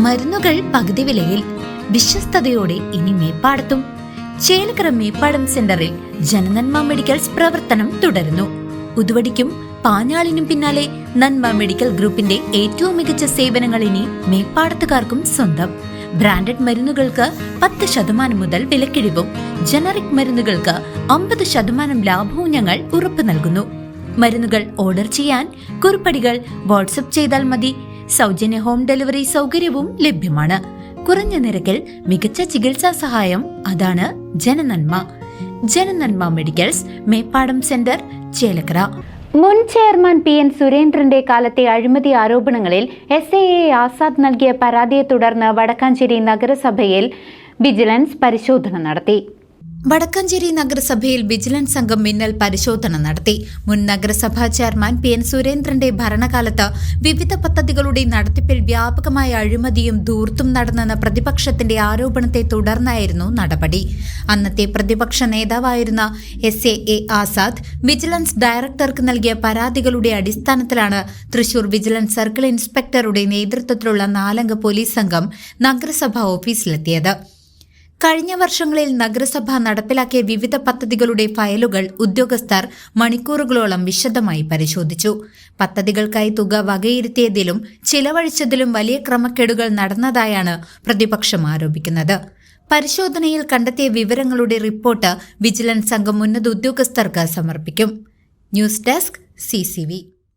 മരുന്നുകൾ പകുതി വിലയിൽ വിശ്വസ്തയോടെ ഇനി മേപ്പാടത്തും. ചേലക്കര മേപ്പാടം സെന്ററിൽ ജനനന്മ മെഡിക്കൽസ് പ്രവർത്തനം തുടരുന്നു. ഉതുവടിക്കും പാഞ്ഞാളിനും പിന്നാലെ നന്മ മെഡിക്കൽ ഗ്രൂപ്പിന്റെ ഏറ്റവും മികച്ച സേവനങ്ങൾ ഇനി മേപ്പാടത്തുകാർക്കും സ്വന്തം. ബ്രാൻഡഡ് മരുന്നുകൾക്ക് 10% മുതൽ വിലക്കിഴിവും ജനറിക് മരുന്നുകൾക്ക് 50% ലാഭവും ഞങ്ങൾ ഉറപ്പു നൽകുന്നു. മരുന്നുകൾ ഓർഡർ ചെയ്യാൻ കുറിപ്പടികൾ വാട്സ്ആപ്പ് ചെയ്താൽ മതി. സൗജന്യ ഹോം ഡെലിവറി സൗകര്യവും ലഭ്യമാണ്. കുറഞ്ഞ നിരക്കിൽ മികച്ച ചികിത്സാ സഹായം. അതാണ് ജനനന്മ മെഡിക്കൽസ്, മേപ്പാടം സെന്റർ, ചേലക്കര. മുൻ ചെയർമാൻ PN സുരേന്ദ്രന്റെ കാലത്തെ അഴിമതി ആരോപണങ്ങളിൽ SAA ആസാദ് നൽകിയ പരാതിയെ തുടർന്ന് വടക്കാഞ്ചേരി നഗരസഭയിൽ വിജിലൻസ് പരിശോധന നടത്തി. വടക്കാഞ്ചേരി നഗരസഭയിൽ വിജിലൻസ് സംഘം മിന്നൽ പരിശോധന നടത്തി. മുൻ നഗരസഭാ ചെയർമാൻ PN സുരേന്ദ്രന്റെ ഭരണകാലത്ത് വിവിധ പദ്ധതികളുടെ നടത്തിപ്പിൽ വ്യാപകമായ അഴിമതിയും ധൂർത്തും നടന്നെന്ന പ്രതിപക്ഷത്തിന്റെ ആരോപണത്തെ തുടർന്നായിരുന്നു നടപടി. അന്നത്തെ പ്രതിപക്ഷ നേതാവായിരുന്ന SAA ആസാദ് വിജിലൻസ് ഡയറക്ടർക്ക് നൽകിയ പരാതികളുടെ അടിസ്ഥാനത്തിലാണ് തൃശൂർ വിജിലൻസ് സർക്കിൾ ഇൻസ്പെക്ടറുടെ നേതൃത്വത്തിലുള്ള 4-അംഗ പോലീസ് സംഘം നഗരസഭാ ഓഫീസിലെത്തിയത്. കഴിഞ്ഞ വർഷങ്ങളിൽ നഗരസഭ നടപ്പിലാക്കിയ വിവിധ പദ്ധതികളുടെ ഫയലുകൾ ഉദ്യോഗസ്ഥർ മണിക്കൂറുകളോളം വിശദമായി പരിശോധിച്ചു. പദ്ധതികൾക്കായി തുക വകയിരുത്തിയതിലും ചിലവഴിച്ചതിലും വലിയ ക്രമക്കേടുകൾ നടന്നതായാണ് പ്രതിപക്ഷം ആരോപിക്കുന്നത്. പരിശോധനയിൽ കണ്ടെത്തിയ വിവരങ്ങളുടെ റിപ്പോർട്ട് വിജിലൻസ് സംഘം ഉന്നത ഉദ്യോഗസ്ഥർക്ക് സമർപ്പിക്കും. News desk CCV.